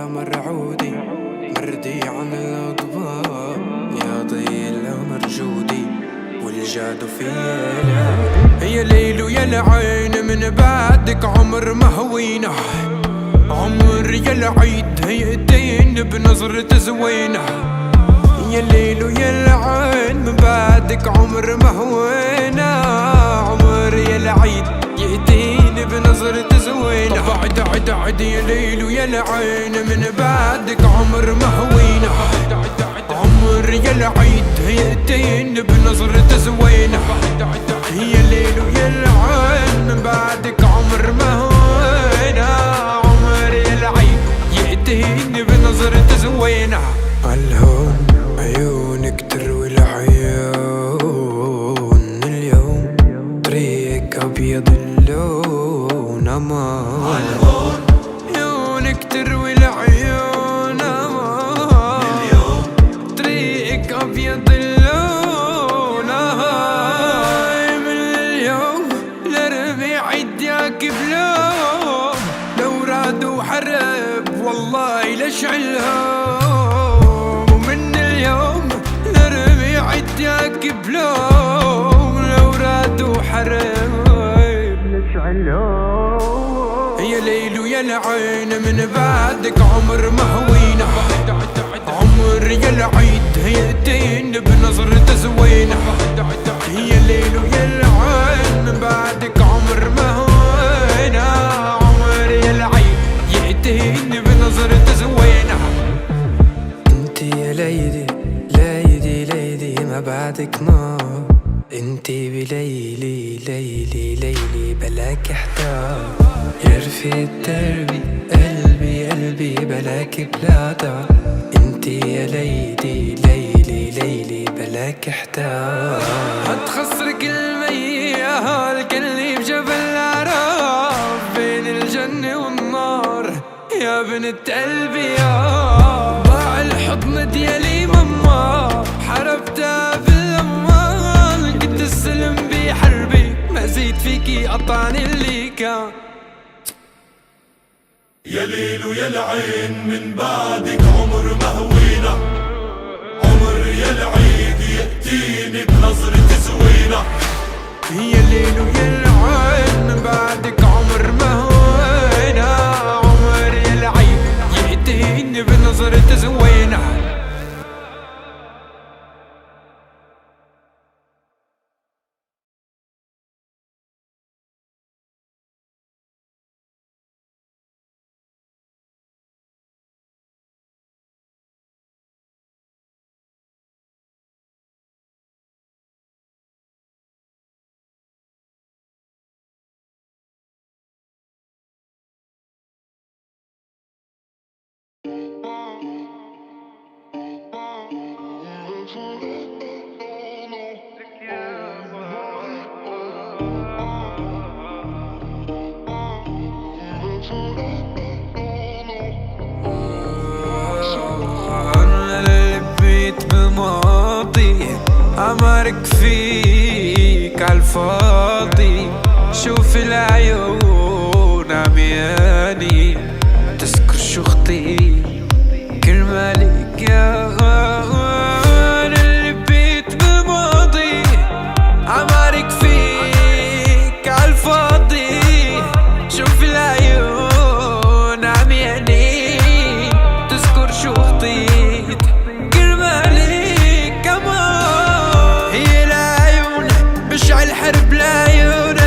مرعودي مردي عن الأضواء يا ضيل مرجودي والجاد فينا يا ليل ويا العين من بعدك عمر مهوينا عمر يا العيد هيئتين بنظرة زوينة يا ليل ويا العين من بعدك عمر مهوينا عمر يا العيد يأتيني بنظرة زوينة بعد عد عد يا ليل ويا العين من بعدك عمر مهوينا عمر يا العيد يأتيني بنظرة زوينة يا ليل ويا العين من بعدك عمر مهوينا عمر يا العيد يأتيني بنظرة زوينة عالهون عيونك تروي العيون اليوم طريقك أبيض اللون أمان عالهون عيونك تروي العيون أمان اليوم طريقك أبيض اللون أمان من اليوم لربيع يديك بلوم لو رادوا حرب والله لشعلهم ومن اليوم لربيع يديك بلوم لو رادوا حرب لشعلهم يا ليل ويا العين من بعدك عمر مهوينا عمر يا العيد هيئتين بنظرة زوينة يا ليل ويا العين من بعدك عمر مهوينا عمر يا العيد يأتيني بنظرة زوينة انتي يا ليدي ليدي ليدي ما بعدك نار انتي بليلي ليلي ليلي بلاك احتار يا رفيق دربي قلبي قلبي بلاك بلا دار انتي يا ليدي ليلي ليلي بلاك احتار هتخسرك المياه اللي بجبل عراف بين الجنة والنار يا بنت قلبي يا ضاع الحضن ديالي ماما حربتها بالأمان كنت السلم بحربي ما زيد فيكي قطعني اللي كان يا ليل ويا العين من بعدك عمر مهوينا عمر يا العيد يأتيني بنظرة زوينة يا ليل ويا العين من بعدك عمر مهوينا عمر يا العيد يأتيني بنظرة زوينة أنا لبيت بماضي عمرك فيك عالفاضي شوف العيون عمياني تذكر شو خطي كرمالك يا أنا لبيت بماضي عمرك فيك عالفاضي شوف العيون عمياني تذكر شو خطيت كرمالك كمان هي العيون بشعل حرب العيون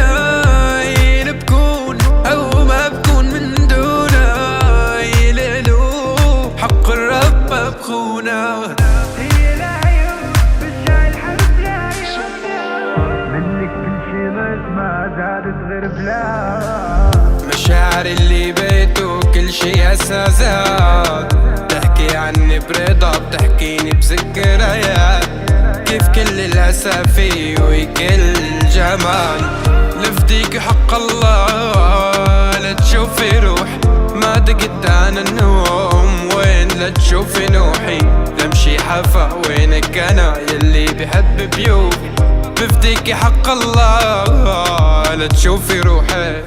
بكون أو ما بكون من دونها يليلو حق الرب ما بخونا هي العيون بشعل حرب العيون منك كل شي ما زادت غير بلا مشاعر اللي بيته كل شي أساسات تحكي عني برضا بتحكيني بذكريات كيف كل الأسافي وكل الجمال لفديك حق الله لا تشوفي روح ما دقت أنا النوم وين لا تشوفي نوحي لمشي حفا وينك أنا يلي بحب بيوم بفديك حق الله لا تشوفي روحي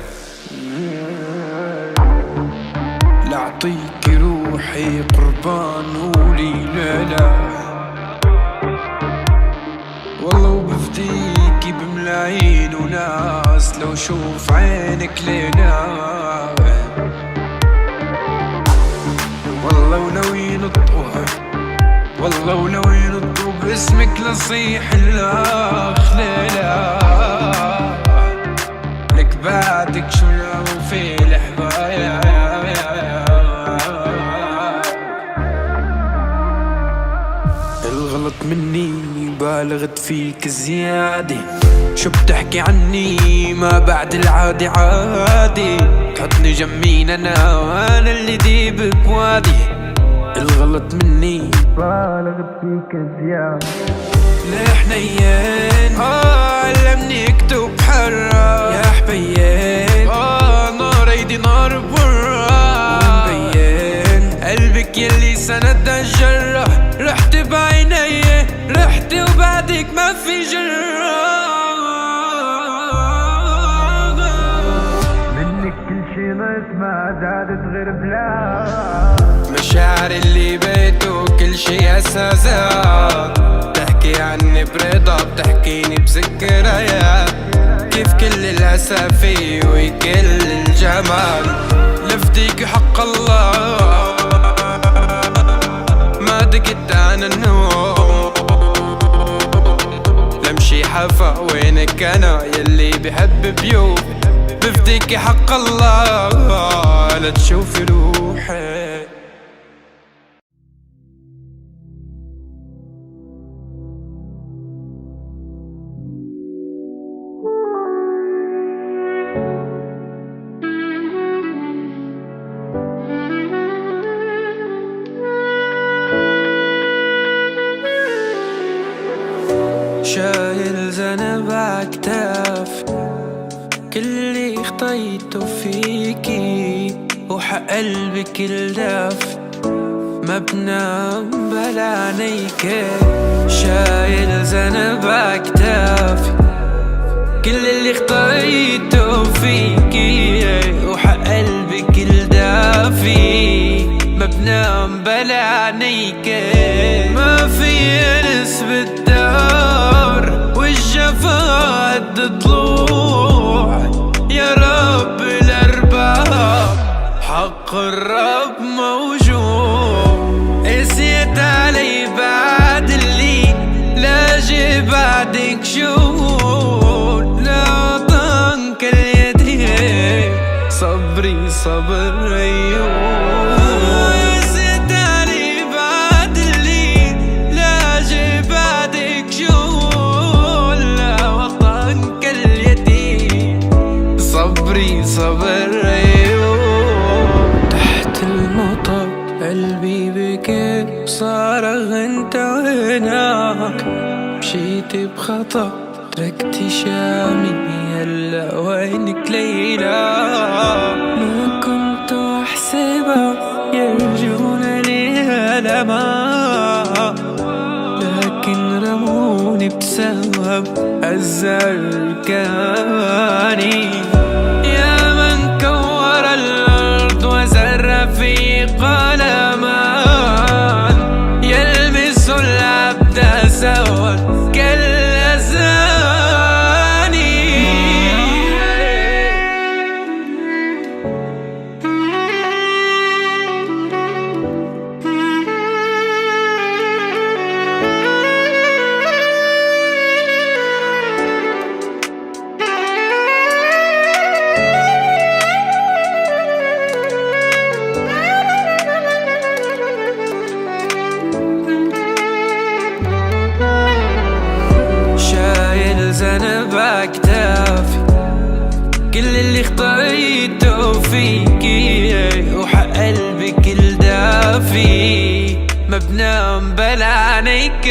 لا أعطيك روحي روحي قربان قولي لا لا. والله وبفديكي بملايين وناس لو شوف عينك لينا. والله وناوي نطوها، والله وناوي نطوب باسمك لصيح الاخ ليلى. لك بعدك شو لو في الحبايا. الغلط مني بالغت فيك زيادة، شو بتحكي عني ما بعد العادي عادي. تحطني جمين انا وانا اللي ديب بوادي. الغلط مني بالغت فيك زيادة. ليه حنين علمني اكتب حرة يا حبيين. نار ايدي نار برا مبين. قلبك يلي سند الجرة رحت بعيني رحت وبعدك ما في جرة. منك كل شي ناقص ما زادت غير بلا. مشاعر اللي بيته كل شي اساسات. بتحكي عني برضا بتحكيني بذكريات. كيف كل الاسافي وكل الجمال. لفديك حق الله ما دقت انا النوم. لمشي حفا وينك انا يلي بحب بيوم. بفديك حق الله لا تشوفي روحي. شايل ذنب عكتاف كل اللي خطيته فيكي وحق قلبك الداف. ما بنام بلا عينيك. شايل ذنب عكتاف كل اللي خطيته فيكي وحق قلبك الدافي. ما بنام بلا عينيك. ما في انس بالدار والجفا قد طلوع. يا رب الارباب حق الرب موجود. قسيت علي بعد اللي لاجي بعدك شو. لا طنك اليدين صبري صبر ايوه. قسيت علي بعد اللي لاجي بعدك شو. لا وطنك اليدين صبري صبر ايوه. تحت المطر قلبي بكي صارغ انت وهناك. مشيت بخطأ تركتي شامي هلا وينك ليلى. ما كنت احسبها يرجون لي لما. لكن رموني بسبب الزركاني. يا من كور الارض وزر في قلمان. يلمس العبد سوا كالأزاني. ذنب عكتافي كل اللي خطيته فيكي وحق قلبك الدافي. ما بنام بلا عينيك.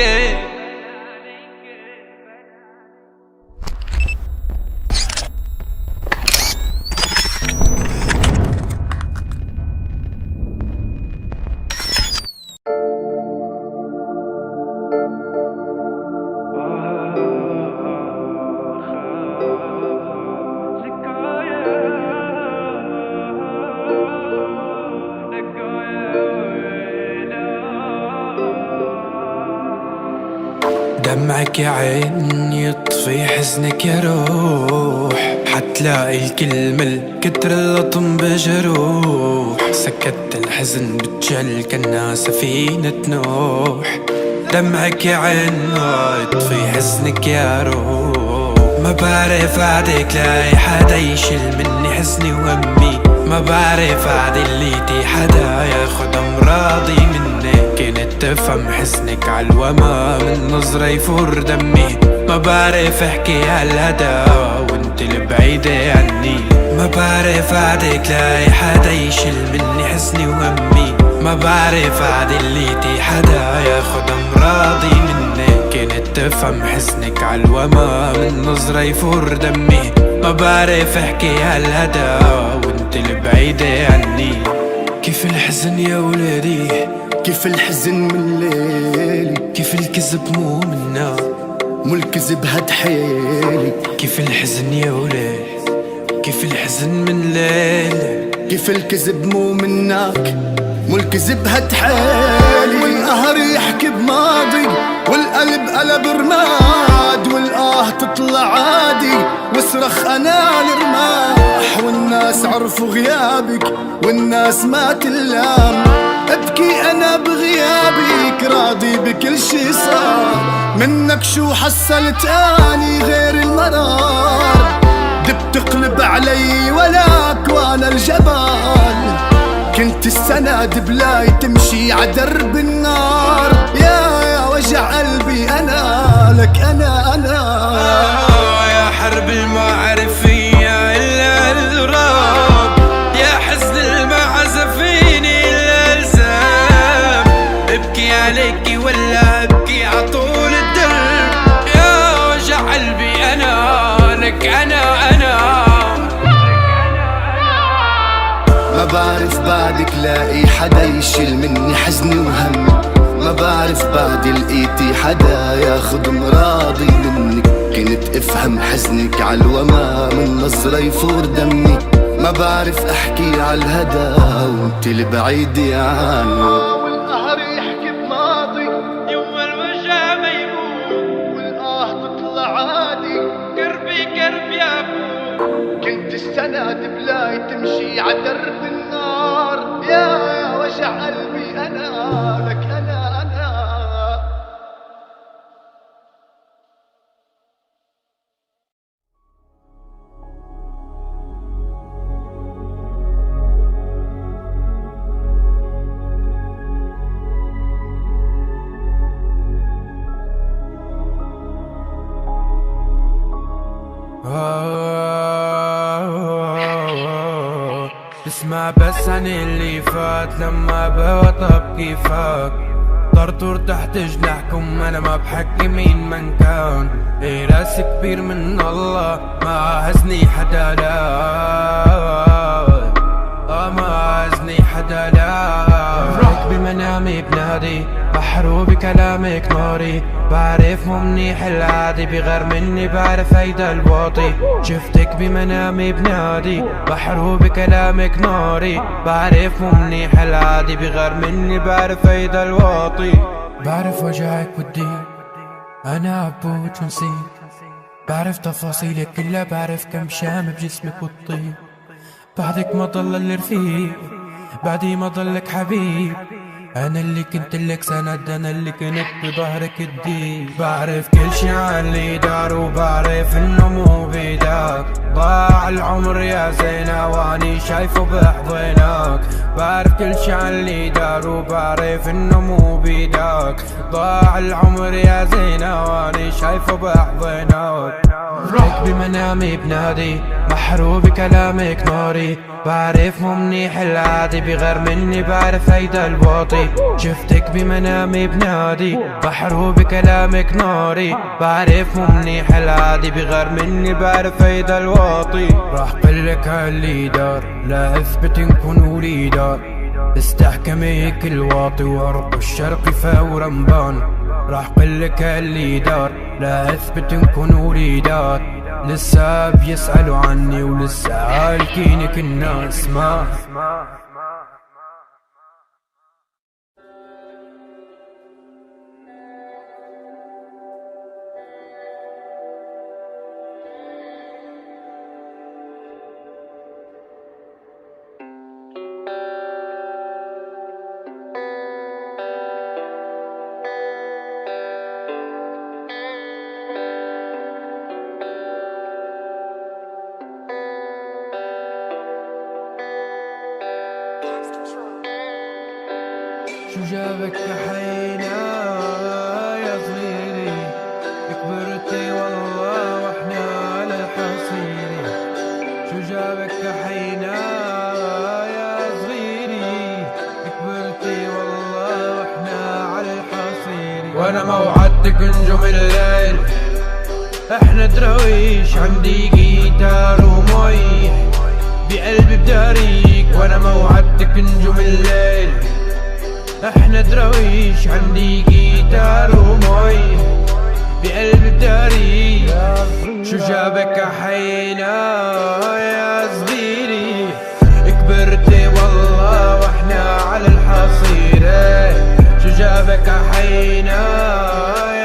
دمعك يا عين يطفي حزنك يا روح، حتلاقي الكلمة الكتر اللطم بجروح. سكت الحزن بتجل كأنها سفينة نوح. دمعك يا عين يطفي حزنك يا روح. ما بعرف عادك لاقي حدا يشيل مني حزني وهمي. ما بعرف عاد اللي حدا ياخد امراضي مني. كنت تفهم حزنك عالوما من نظرة يفور دمي. ما بعرف احكي عالهدا وانت البعيدة عني. ما بعرف عادك لاقي حدا يشيل مني حزني وهمي. ما بعرف عاد اللي حدا ياخد امراضي مني. كنت تفهم حزنك عالوما من نظرة يفور دمي. ما بعرف احكي عالهدا وانت البعيدة عني. كيف الحزن يا ولادي، كيف الحزن من ليلي، كيف الكذب مو منا، مو الكذب هاد حيلي. كيف الحزن يا ولاد، كيف الحزن من ليلي، كيف الكذب مو منك، مو الكذب هاد حيلي. والقهر يحكي بماضي والقلب قلب رماد، والآه تطلع عادي واصرخ انا لرماح. والناس عرفوا غيابك والناس ما تلام، ابكي انا بغيابك راضي بكل شي صار. منك شو حصلت اني غير المرار، دب تقلب علي ولاك وانا الجبال. كنت السند بلاي تمشي عدرب النار. يا وجع قلبي انا لك انا يا حرب المعرفية الا الراب، يا حزن المعزفيني الا الزام. ابكي عليكي ولا ابكي عطول الدرب. يا وجع قلبي انا لك انا ما بعرف بعدك لاقي حدا يشيل مني حزني وهمي. ما بعرف بعد لقيتي حدا ياخد مراضي منك. كنت افهم حزنك عالوما من نظرة يفور دمي. ما بعرف احكي عالهدا وانت البعيدة عني. والقهر يحكي بماضي يوم الوجع ما يموت، والآه تطلع عادي قربي قرب يا ابو. كنت السند بلاي تمشي عدرب النار. يا وجع قلبي انا لك انا اسمع بس عن اللي فات لما بوطب كيفك. طرطور تحت جناحكم انا ما بحكي مين من كان. ايه راس كبير من الله ما عزني حدا لا، ما عزني حدا لا. راك بمنامي بنادي بحرو بكلامك ناري. بعرف مو منيح العادي بغير مني بعرف هيدا الواطي. شفتك بمنامي بنادي بحرو بكلامك ناري. بعرف مو منيح العادي بغير مني بعرف هيدا الواطي. بعرف وجعك ودي انا عبود شو نسيت. بعرف تفاصيلك كلها بعرف كم شام بجسمك والطيب. بعدك ما ضل الرفيق بعدي ما ضلك حبيب. انا اللي كنت لك سند انا اللي كنت بظهرك الديب. بعرف كل شي عن اللي دار وبعرف انه مو بيدك. ضاع العمر يا زينة واني شايفه بحضنك. بعرف كل شي عن اللي دار وبعرف انه مو بيدك. ضاع العمر يا زينة واني شايفه بحضنك. راك بمنامي بنادي محروق بكلامك ناري. بعرف مو منيح العادي بغير مني بعرف هيدا الواطي. شفتك بمنامي بنادي محروق بكلامك ناري. بعرف مو منيح العادي بغير مني بعرف هيدا الواطي. راح قلك هاللي دار لا اثبت نكون ولي دار. استحكمي كل واطي وعرق الشرق فورا بان. راح قلك هاللي دار لا اثبت نكون وليدات. لسه بيسألوا عني ولسه عالكينك الناس ما جابك حينا يا صغيري، كبرتي والله واحنا على الحصيري. شو جابك حينا يا صغيري، كبرتي والله واحنا على الحصيري. وانا موعدتك نجوم الليل، احنا درويش، عندي جيتار ومي بقلبي بداريك. وانا موعدتك نجوم الليل، احنا درويش، عندي جيتار ومي بقلبي بداريك. شو جابك حينا يا صغيري، كبرتي والله واحنا على الحصيرة. شو جابك حينا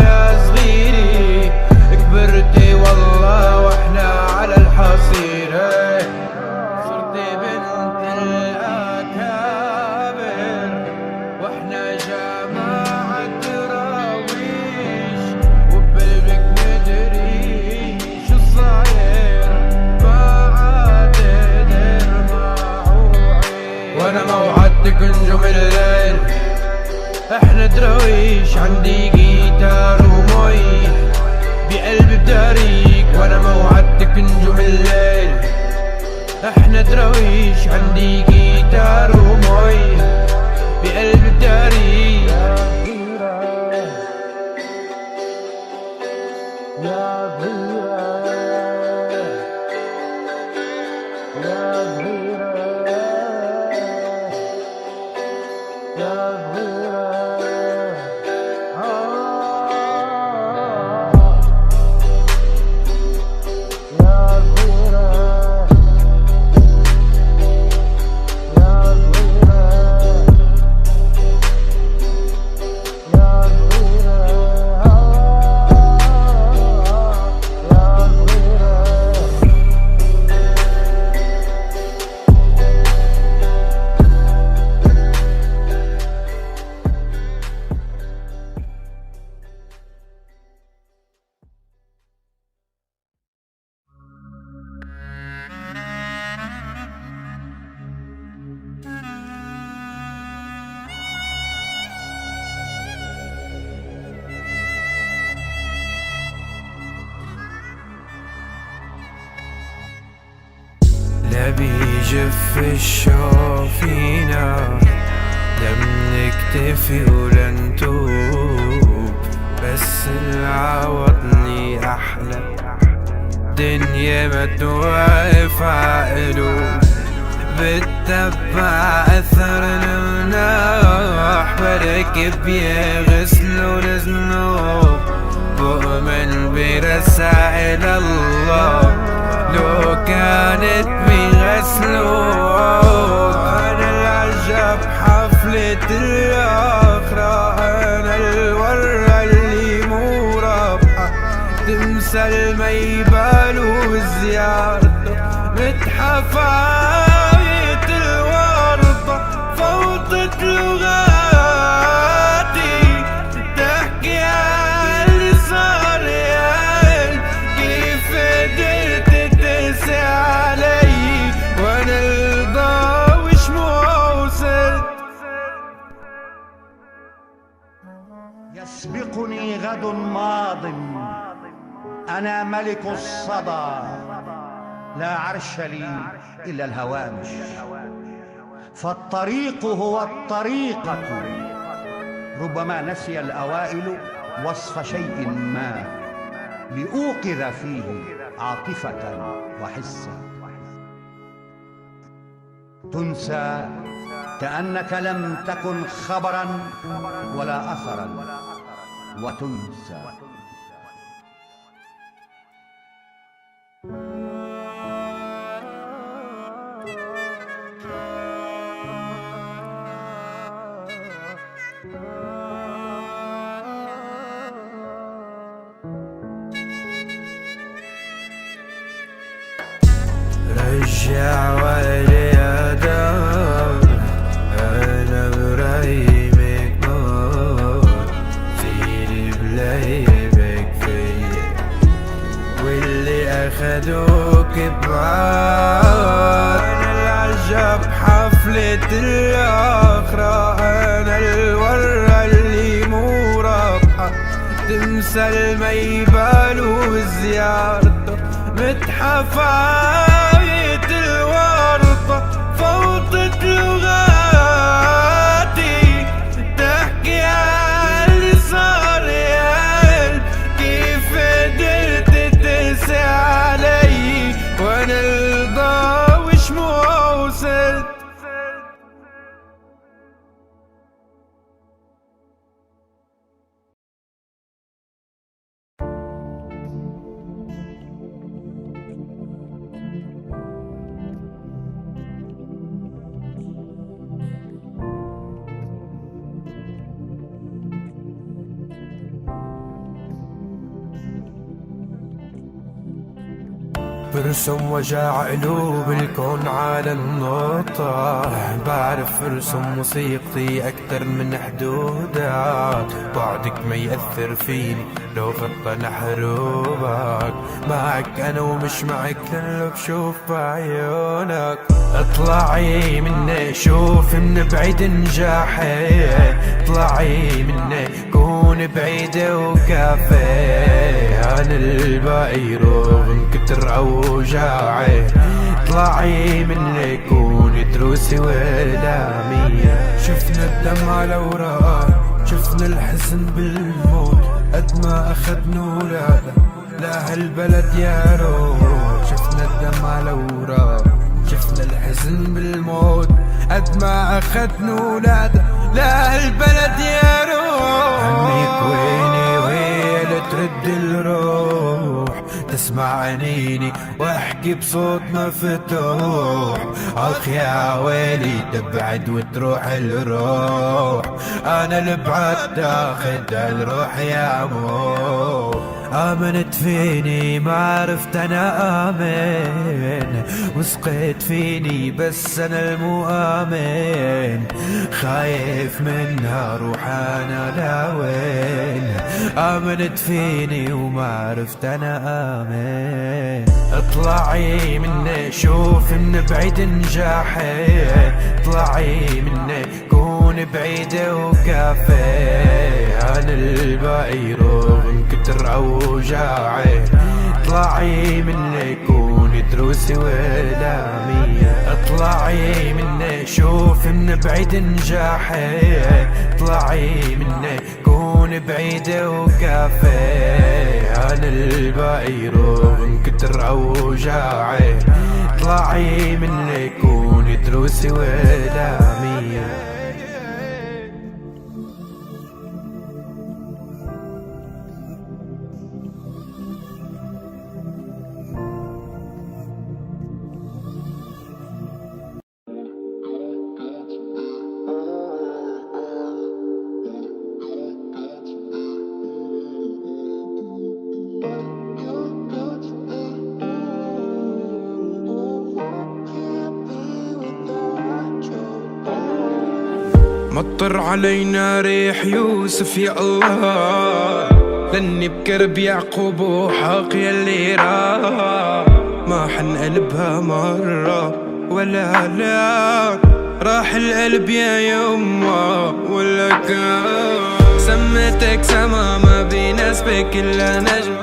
يا صغيري، كبرتي والله واحنا على الحصيرة. صرتي بنت الأكابر واحنا جماعة دراويش، وبقلبك مدري شو صاير بعد درماعوعي. وانا موعدتك نجوم الليل، احنا دراويش، عندي جيتار ومي بقلبي بداريك. وانا موعدتك نجوم الليل، احنا دراويش، عندي جيتار ومي بقلبي بداريك. يا صغيرة يا صغيرة يا صغيرة بيجف الشوق فينا، لم نكتفي ولن توب، بس العوضني أحلى دنيا ما توقف عقلوب. بتتبع أثر المناح، بركب يغسلوا الذنوب، بؤمن برسائل الله لو كانت بغسلوك. أنا العجب حفلة الآخرة، أنا الورة اللي مو رابحة، تمثل ما يبالوا زيارته، متحف عاية الورطة، فوضت لغاتي تحكي عن اللي صار يا قلب، كيف قدرت تقسي علي وانا الضاوش موصل. يسبقني غد ماض، أنا ملك الصدى، لا عرش لي إلا الهوامش، فالطريق هو الطريقة. ربما نسي الأوائل وصف شيء ما لأوقظ فيه عاطفة وحسا، تنسى كأنك لم تكن خبرا ولا أثرا، وتنسى. رجع ويلي يا دار، أنا برايمك نار، سيري بلايبك فيا، واللي أخدوك بعاد. أنا العجب حفلة الآخرة، أنا الورد وصل ما يبالوا زيارته، متحف عاية الورطة فوضت لغاتي، تحكي عاللي صار يا قلب، كيف قدرت تقسى علي وانا الضاوش مو وصلت. برسم وجع قلوب الكون على النقطة، بعرف ارسم موسيقتي اكتر من حدودك، بعدك ما يأثر فيني لو غطى نحروبك، معك انا ومش معك لانه بشوف بعيونك. اطلعي مني شوف من بعيد نجاحي، اطلعي مني كون بعيدة وكافي، انا الباقي يروح من كتر اوجاعي، اطلعي مني كوني دروسي ولامية. شفنا الدمع الاوراق، شفنا الحزن بالموت، قد ما اخدنا ولاده لا هالبلد يا روح. شفنا الدمع الاوراق، شفنا الحزن بالموت، قد ما اخدنا ولاده لا هالبلد يا روح. عنيك ويني ويل ترد الروح، تسمع انيني واحكي بصوت مفتوح، اخ يا ويلي تبعد وتروح الروح، انا البعد تاخد الروح يا مو. آمنت فيني ما عرفت أنا آمن، وسقيت فيني بس أنا المؤمن، خايف منها روح أنا لوين. آمنت فيني وما عرفت أنا آمن. اطلعي مني شوف من بعيد نجاحي، اطلعي مني كون بعيدة وكافي، أنا الباقي يروح من كتر اوجاعي، اطلعي مني كوني دروسي ولامية. اطلعي مني شوف من بعيد نجاحي، اطلعي مني كوني بعيدة وكافي، انا الباقي يروح من كتر اوجاعي، اطلعي مني كوني دروسي ولامية. مطر علينا ريح يوسف يا الله، لاني بكرب يعقوب وحاق يلي ما حنقلبها مرة ولا لا، راح القلب يا يما ولا كان. سميتك سما ما بيناسبك الا نجم،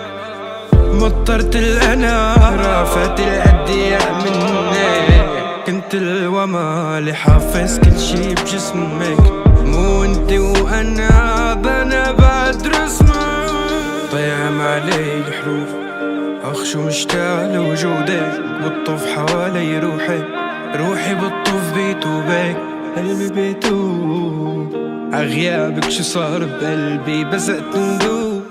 مطرت الانا رافت الادياء مني، كنت الوما اللي حافظ كل شي بجسمك، مو انت وانا بنا بعد رسمك. طيعم علي الحروف اخ شو مشتاق لوجودك، بتطوف حوالي روحي، روحي بتطوف بيتوبك، قلبي بيتوب عغيابك. شو صار بقلبي بزقت ندوب،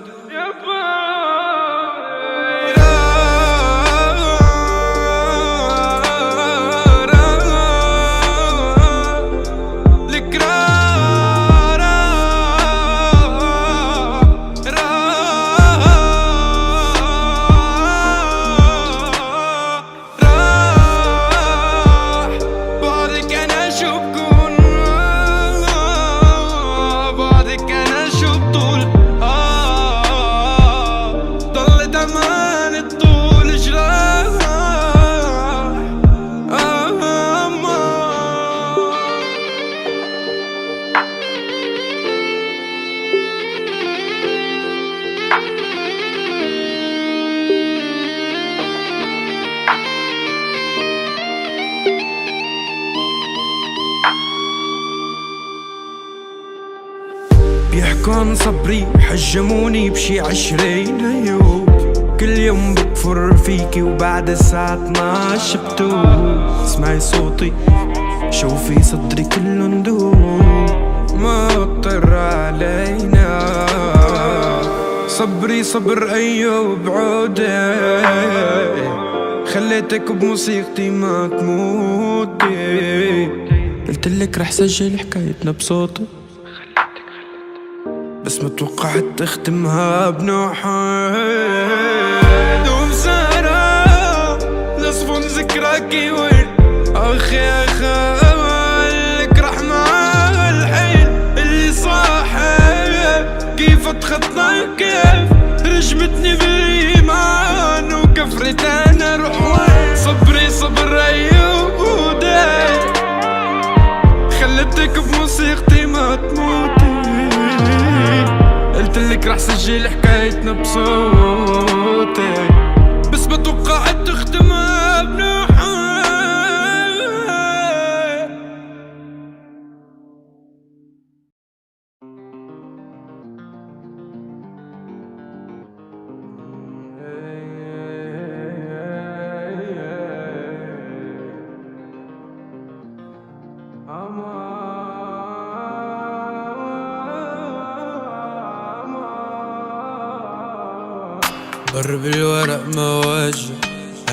بيحكوا عن صبري حجموني بشي 20 عيوب. كل يوم بكفر فيكي وبعد الساعة 12 بتوب. اسمعي صوتي شوفي صدري كله ندوب. ما اضطر علينا صبري صبر أيوب عودي. خليتك بموسيقتي ما تموتي. قلتلك رح سجل حكايتنا بصوتي بس ما توقعت تختمها بنوحات. وبسهرة لصفون ذكراكي وين أخي أخالك رح مع الحين اللي صاحب. كيف اتخطى كيف رجمتني بالإيمان وكفرت أنا روح وين. صبري صبر أيوب وداي خلتك بموسيقتي ما تموتي. قلتلك رح سجل حكايتنا بصوتي بس ما توقعت تختمها بنوحة. ضرب الورق مواجه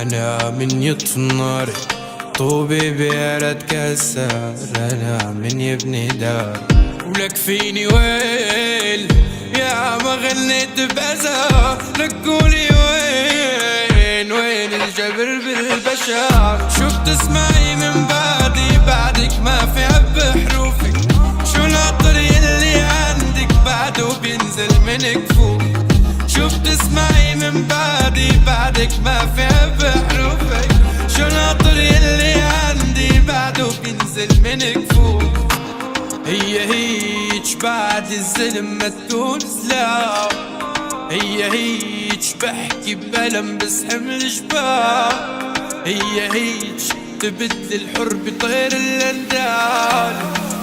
أنا من يطفي النار. طوبي بيارة كسر أنا من يبني دار. ولك فيني ويل يا ما غنيت بأذى. لك قولي وين الجبر بالبشر. شو بتسمعي من بعدك ما في عب حروفك. شو العطر يلي عندك بعده بينزل من كفوف. شو بتسمعي من بعدك ما في بحروفك. شو العطر يلي عندي بعده بينزل من كفوف. هي هيج بعد الظلم ما تكون سلاح. هي هيج بحكي بألم بس حمل جبال. هي هيج تبدل الحر بطير الاندال.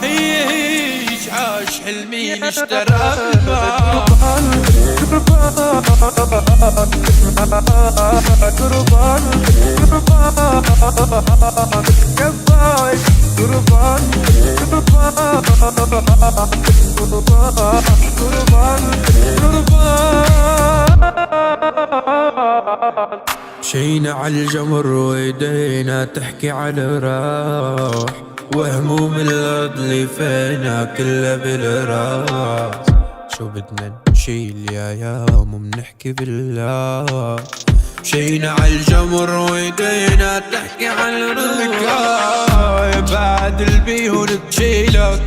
هي هيج عاش حلمي اشترى بالمال. مشينا عالجمر وايدينا تحكي على راح. وهموم الارض اللي فينا كلها بالراس. شو بدنا نشيل يا يوم ومنحكي بالله. مشينا عالجمر وايدينا تحكي على الركاي. بعد البيهون تشيلك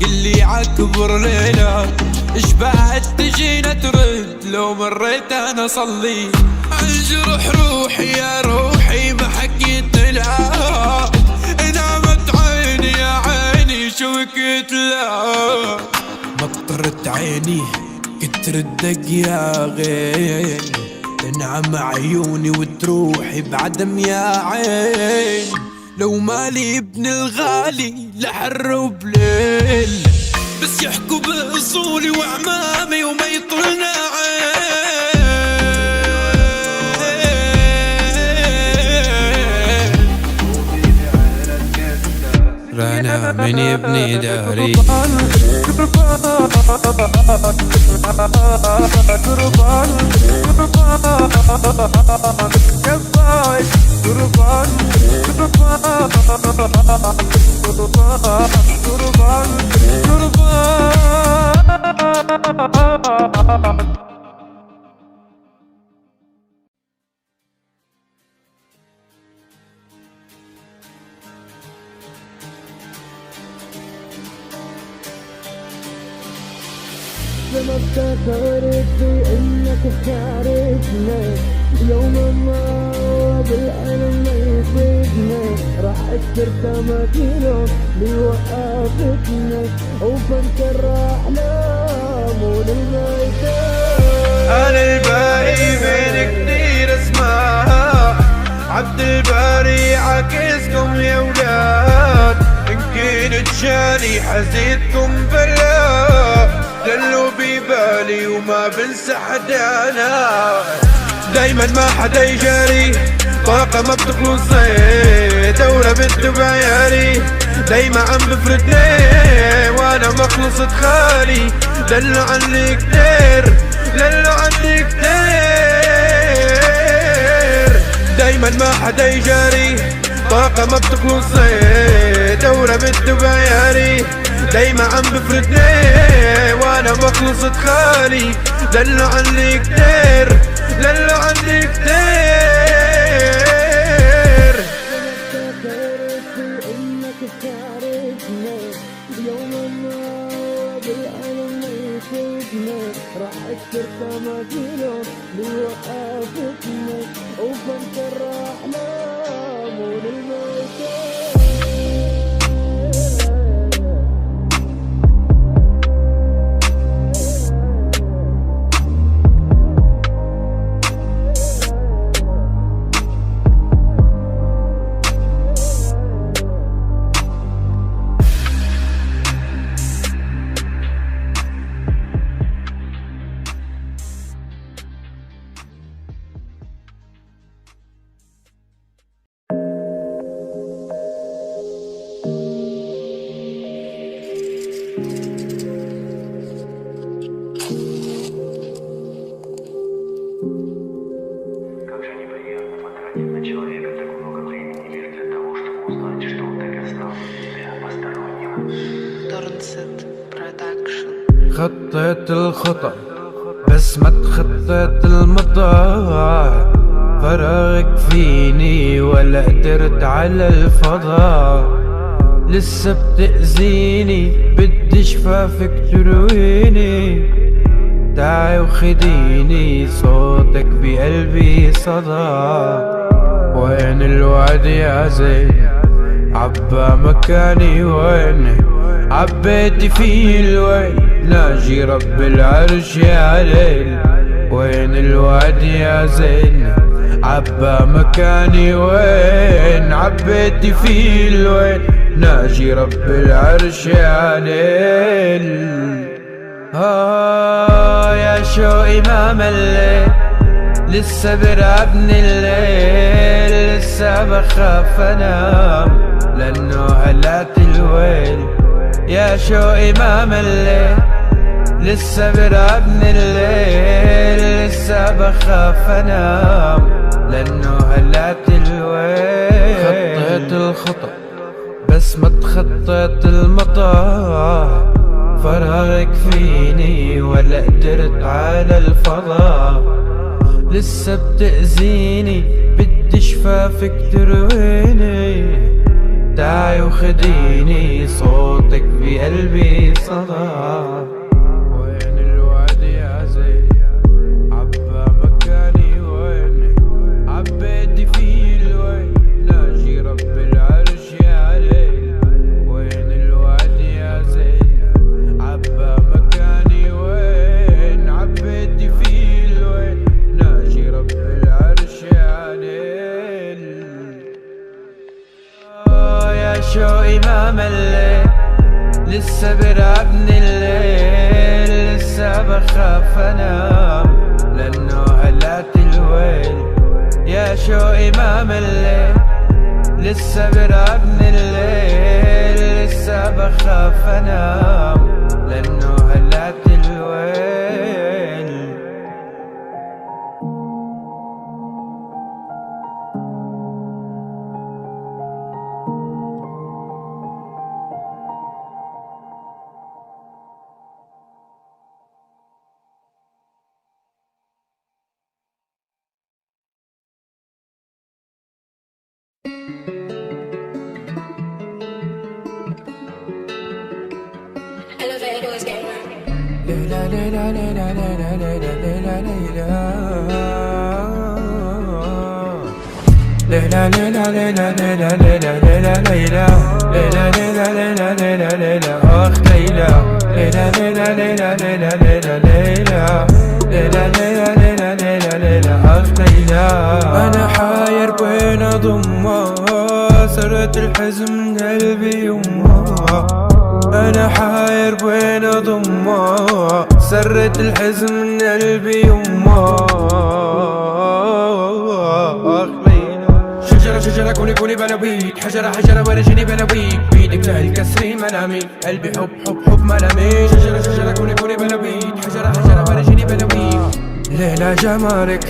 قلي عكبر ليلك. اش بعد تجينا ترد لو مريت انا صلي. عالجرح روحي يا روحي ما حكيت لها. نامت عيني يا عيني شو بكيت لها. مطرت عيني كتر الدق يا غين. تنعم عيوني وتروحي بعدم يا عين. لو مالي ابن الغالي لحر وبليل بس يحكوا بأصولي وعمامي وما يطلنا عين. رانا من يبني داري. ما افتكرت في انك تشاركنا. يوم ما بالعلم ما يفيدنا. راح اكسر تماثيله ليوقفتنا. وفنكر احلام وللميتان. انا الباقي بين كتير اسماء. عبد الباري عكسكم يا ولاد. ان كنت جاني حزيتكم بلا. للو ببالي وما بنسى حدانا. دايما ما حدا يجاري، طاقة ما بتخلص، دورة بنت بعيالي دايما عم بفردني وانا ما خلصت خالي. دلوا عني كتير، دلوا عني كتير. دايما ما حدا يجاري، طاقة ما بتخلص، دورة بنت بعيالي دايما عم بفردني وانا ما خلصت خالي. دلوا عني كتير، دلوا عني كتير. انك تعرفنا يوما ما بالعالم ما يفوتنا، راح اكسر تماثيله لوقافتنا وفنكر احلام وللموتى. خطيت الخطأ بس ما تخطيت المطار، فراغك فيني ولا قدرت على الفضاء. لسه بتأذيني بدي شفافك ترويني، تعي وخديني صوتك بقلبي صدى. وين الوعد يا زين عبا مكاني، وين عبيتي فيه الوين ناجي رب العرش يا ليل. وين الوعد يا زين عبا مكاني، وين عبيتي فيه الوين ناجي رب العرش يا ليل. يا شوقي ما مليت لسه برعبني الليل، لسه بخاف انام لانه هلات الويل. يا شوقي ما مليت لسه برعبني الليل، لسه بخاف انام لانه هلات الويل. خطيت الخطأ بس ما تخطيت المطار، فراغك فيني ولا قدرت على الفضاء. لسه بتأذيني بدي شفافك ترويني، تعي وخديني صوتك بقلبي صدى. وين الوعد يا زين عبا مكاني، وين عبيتي فيه الوين ناجي رب العرش يا ليل. وين الوعد يا زين عبا مكاني، وين عبيتي فيه الوين ناجي رب العرش يا ليل. يا شوقي ما مليت لسه برعبني الليل، لسه بخاف انام لانه هلات الويل. يا شوقي ما مليت لسه برعبني الليل، لسه بخاف انام لانه هلات الويل. Elevators gamer. ليلى ليلى ليلى ليلى ليلى ليلى ليلى ليلى ليلى ليلى ليلى ليلى ليلى ليلى ليلى ليلى ليلى ليلى ليلى أخ ليلى ليلى ليلى ليلى ليلى ليلى ليلى ليلى ليلى ليلى ليلى ليلى أخ ليلى. أنا حاير بين أضمها، سرت الحزن قلبي يمها. أنا حاير بين أضمها، سرت الحزن من قلبي يما. شجرة شجرة كوني كوني بلويك، حجرة حجرة ورجيني بلويك، بيدك لهالكسر ملامي، قلبي حب حب حب ملامي. شجرة شجرة كوني كوني بلويك، حجرة حجرة ورجيني بلويك. ليلى جمالك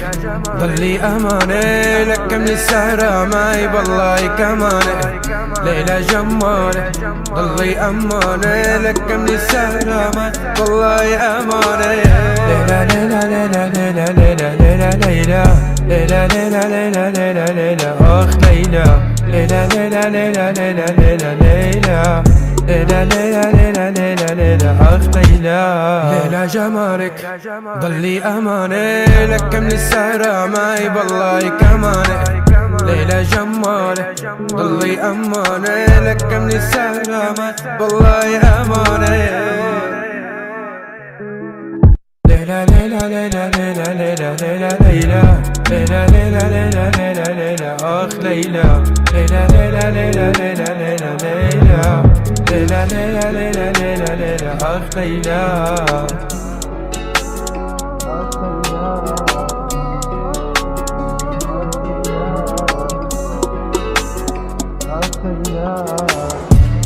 ضلي أماني، لك من السهرة معي بالله كماني. ليلى جمالك ضلي أماني، لك من السهرة معي بالله أماني. ليلى ليلى ليلى ليلى ليلى ليلى ليلى ليلى ليلى ليلى ليلى ليلى أخ ليلى. ليلى ليلى ليلى ليلى ليلى ليلى ليلى ليلى ليلى ليلى ليلى أخ ليلى. ليلى جمالك ضلي أماني، لك من السهرة معي بالله كماني. ليلى جمالك ضلي أماني، لك من السهرة معي بالله أماني. ليلى ليلى ليلى ليلى ليلى ليلى ليلى ليلى ليلى ليلى ليلى ليلى أخ ليلى. ليلى ليلى ليلى ليلى ليلى ليلى ليلى ليلى ليلى ليلى ليلى أخ ليلى.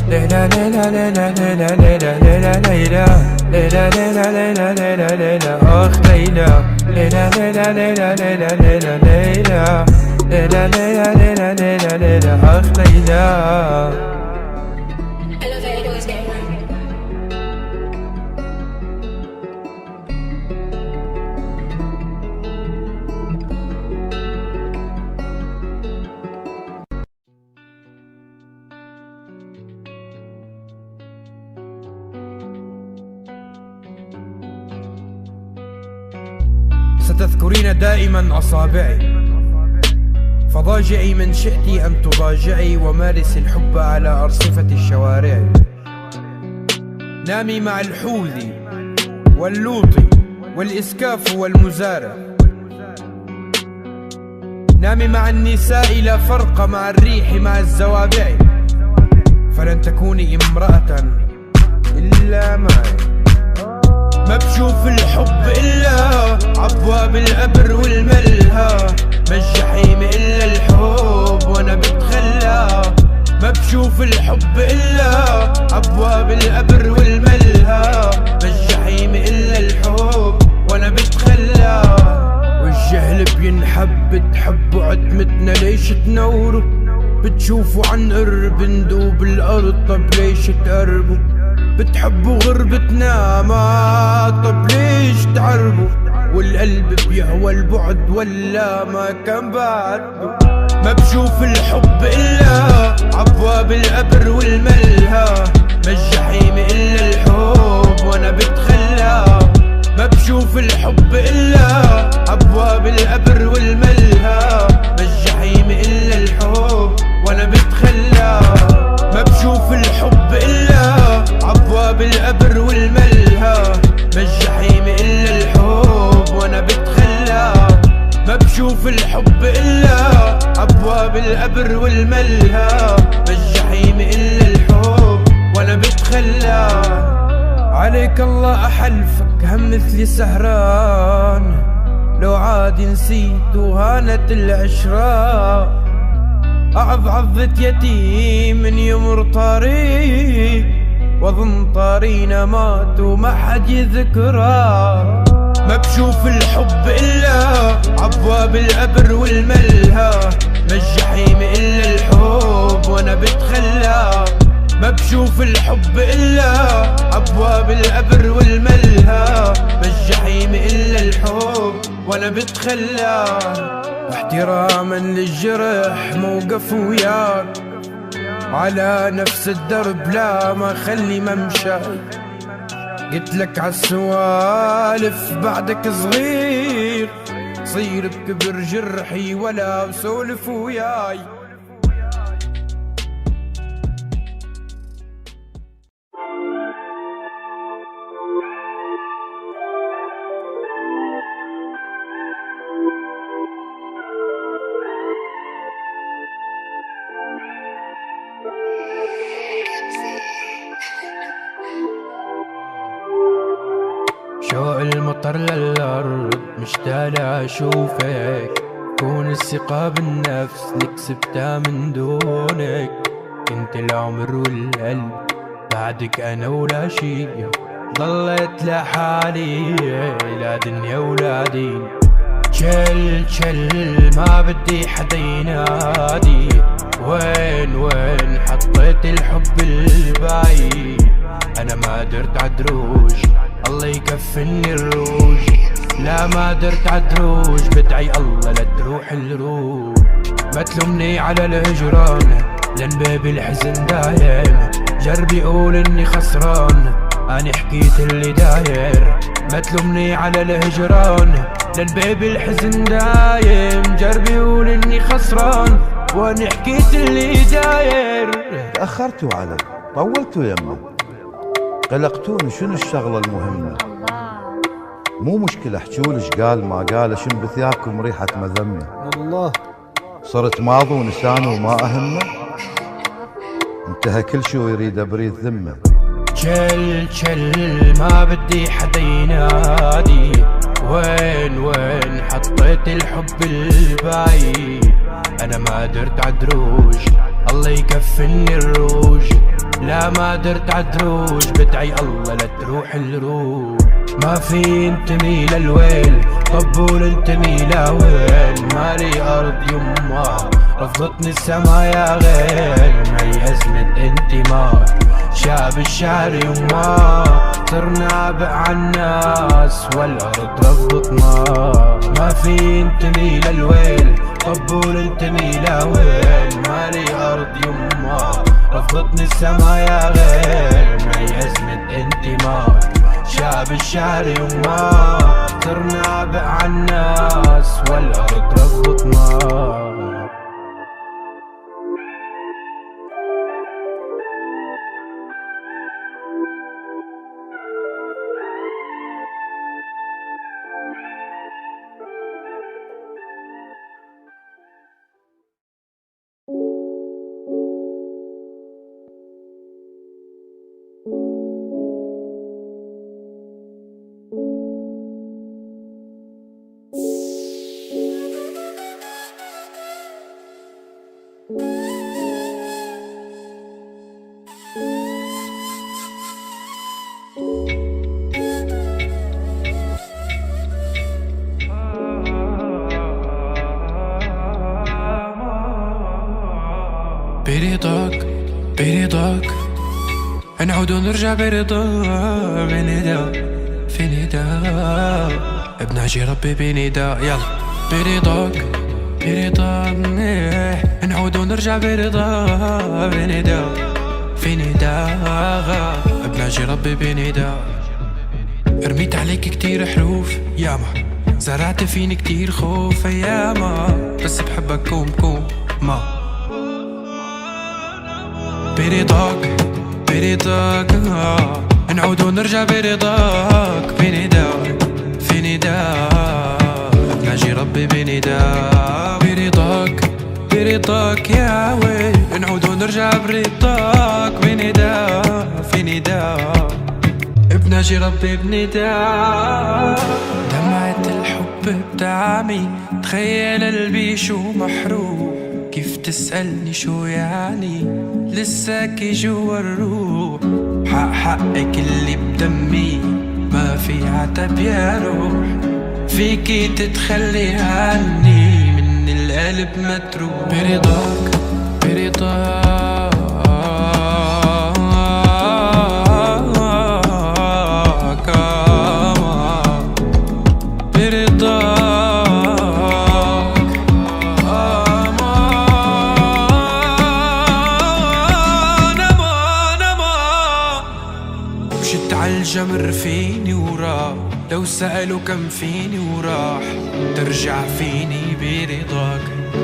ليلى ليلى ليلى ليلى ليلى ليلى ليلى ليلى ليلى ليلى ليلى ليلى أخ ليلى. ليلى ليلى ليلى ليلى ليلى ليلى ليلى ليلى ليلى ليلى ليلى أخ ليلى. ستذكرين دائما أصابعي، فضاجعي من شئتي أن تضاجعي، ومارس الحب على أرصفة الشوارع. نامي مع الحوذي واللوطي والإسكاف والمزارع. نامي مع النساء لا فرق مع الريح مع الزوابع، فلن تكوني امرأة إلا معي. ما بشوف الحب إلا عبواب الأبر والملهى، ما الجحيم إلا الحب وأنا بتخلى. ما بشوف الحب إلا عبواب الأبر والملهى، ما الجحيم إلا الحب وأنا بتخلى. والجهل بينحب، بتحبوا عتمتنا ليش تنوروا؟ بتشوفوا عن قرب ندوب الأرض، طب ليش تقربوا؟ بتحبوا غربتنا ما طب ليش تعربوا؟ والقلب بيهوى البعد ولا ما كان بعده. ما بشوف الحب إلا عبواب الأبر والملهى، ما الجحيم إلا الحب وأنا بتخلى. ما بشوف الحب إلا عبواب الأبر والملهى، ما الجحيم إلا الحب وأنا بتخلى. ما بشوف الحب إلا عبواب الأبر والملهى، ما الجحيم إلا الحب وأنا بتخلى. ما بشوف الحب إلا عبواب الأبر والملهى، ما الجحيم إلا الحب وأنا بتخلى. عليك الله أحلفك هم مثلي سهران، لو عاد نسيت وهانت العشرة. أعظ عظة يتيم من يمر طريق، واظن طارينا مات وما حد يذكره. ما بشوف الحب إلا عبواب الأبر والملهى، ما الجحيم إلا الحب وأنا بتخلى. ما بشوف الحب إلا عبواب الأبر والملهى، ما الجحيم إلا الحب وأنا بتخلى. واحتراما للجرح موقف وياك، على نفس الدرب لا ما خلي ممشى. قلتلك عالسوالف بعدك صغير، صير بكبر جرحي ولا سولف وياي. المطر للأرض مشتاق أشوفك، كون الثقة بالنفس اللي كسبتها من دونك. كنت العمر والقلب بعدك أنا ولا شي، ضليت لحالي لا دنيا ولا دين. شل ما بدي حدا ينادي، وين حطيت الحب البعيد. أنا ما درت عدروج الله يكفني الروج، لا ما درت عدروج بدعي الله لا تروح الروج. ما تلومني على الهجران لان باب الحزن دايم، جربي قول اني خسران اني حكيت اللي داير. ما تلومني على الهجران لان باب الحزن دايم، جربي قول اني خسران واني حكيت اللي داير. تأخرتوا علي، طولتوا يمه، قلقتوني شنو الشغلة المهمة. مو مشكلة احجولش قال ما قال، شن بثيابكم ريحة مذمة. الله صرت ماضي ونساني وما أهمه، انتهى كل شي ويريد أبريد ذمة. شل ما بدي حدا ينادي، وين حطيت الحب البعيد. أنا ما درت عدروج الله يكفني الروج، لا ما درت عدروج بدعي الله لا تروح الروج. ما في انتمي للويل طبول انتمي لوين، مالي أرض يما رفضتني السما يا غير. معي أزمة انتماء شاب الشعر يما، صرنا عبء عالناس والأرض رفضتنا. ما في انتمي للويل طبول انتمي لوين، مالي أرض يما رفضتني السما يا غير. معي أزمة انتماء شاب الشعر يما، صرنا عبء عالناس والأرض رفضتنا. برضاك نعود ونرجع برضاك، في نداء بناجي ربي بنداء. يلا برضاك نعود ونرجع برضاك، في نداء بناجي ربي بنداء. رميت عليك كتير حروف ياما، زرعت فيني كتير خوف ياما، بس بحبك كوم ما. برضاك نعود ونرجع برضاك، في نداء ناجي ربي بنداء. برضاك يا ويل نعود ونرجع برضاك، في نداء بناجي ربي بنداء. دمعة الحب بتعمي تخيل قلبي شو محروق، كيف تسألني شو يعني لساكي جوا الروح. حقك اللي بدمي ما في عتب يا روح، فيكي تتخلي عني من القلب متروح. برضاك الجمر فيني وراح، لو سألوا كم فيني وراح، ترجع فيني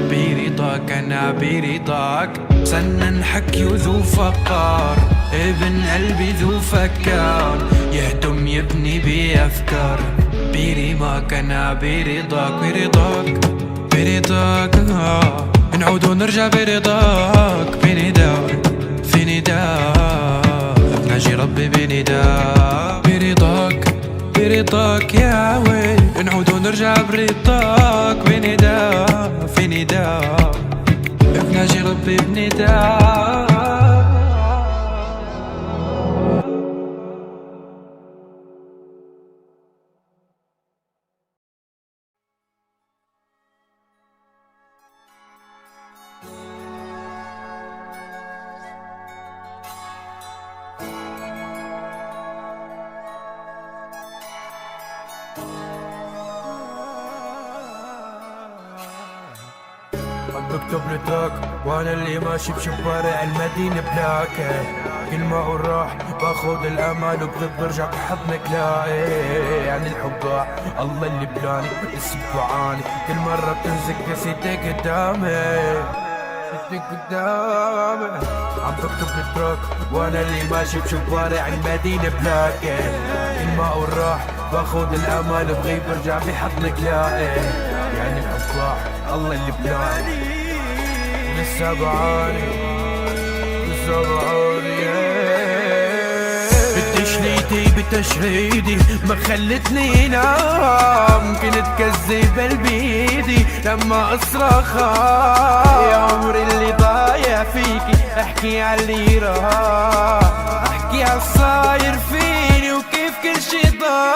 برضاك أنا برضاك. سنن حكي ذو فقار، ابن قلبي ذو فكار، يهتم يبني بأفكار. برضاك أنا برضاك نعود ونرجع برضاك، في نداء ناجي ربي بنداء. برضاك برضاك يا ويل نعود ونرجع برضاك بنداء في نداء بناجي ربي بنداء. بكتب لتراك وانا اللي ماشي بشوارع المدينة بلاكي، كل ما اقول راح باخد الامل وبغيب برجع بحضنك لاقي. يعني الحب ضاع الله اللي بلاني اسم بعاني، كل مرة بتنزك نسيتك قدامي عم بكتب لتراك وانا اللي ماشي بشوارع المدينة بلاكي، كل ما اقول راح باخد الامل وبغيب برجع بحضنك لاقي. يعني الحب ضاع الله اللي بلاني لسه بعاني بتشريدي ما خلتني نام، كنت كذب بيدي لما اصرخ يا عمري اللي ضايع فيكي. احكي عاللي راح، احكي عالصاير فيني وكيف كل شي ضاع.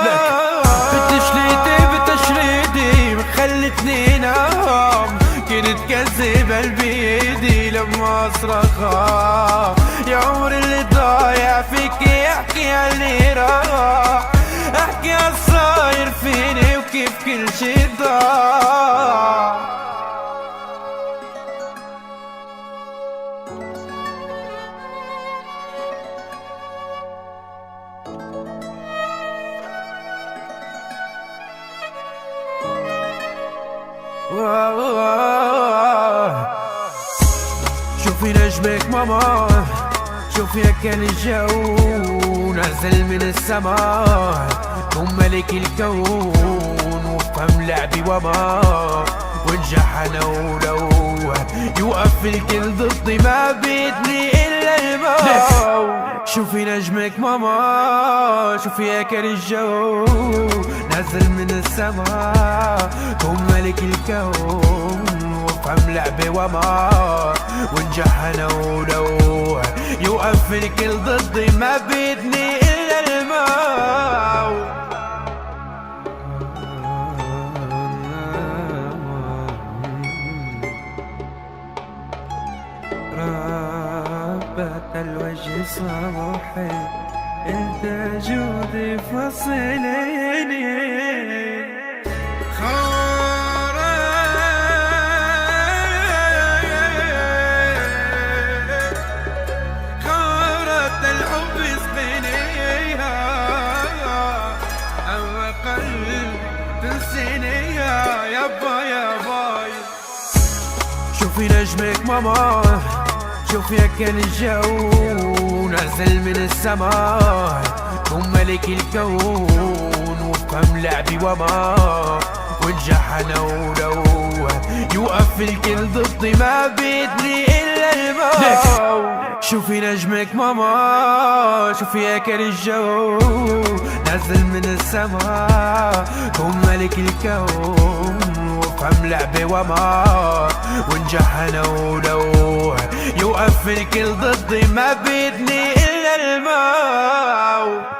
بتشريدي ما خلتني نام، كنت كذب بيدي لما اصرخ يا عمري اللي ضايع فيكي. احكي عاللي راح، احكي عالصاير فيني وكيف كل شي ضاع. شوفي نجمك ماما، شوفي كان الجو نزل من السماء، كون ملك الكون وفهم لعبي وما ونجح انا ولو يوقف الكل ضدي ما بيدني الا الموت. شوفي نجمك ماما، شوفي كان الجو نزل من السماء، كون ملك الكون وفهم لعبي وما ونجح انا ولو يوقف الكل ضدي ما بيدني الا الموت. رابط الوجه صباحي انت جودي فصليني شوفي نجمك ماما، شوفي كان الجو نزل من السماء، كون ملك الكون وفهم لعبي وما ونجح انا ولو يوقف الكل ضدي ما بيدني الا الموت. شوفي نجمك ماما، شوفي كان الجو نزل من السماء، كون ملك الكون وفهم لعبي وما ونجح انا ولو يوقف الكل ضدي ما بيدني الا الموت.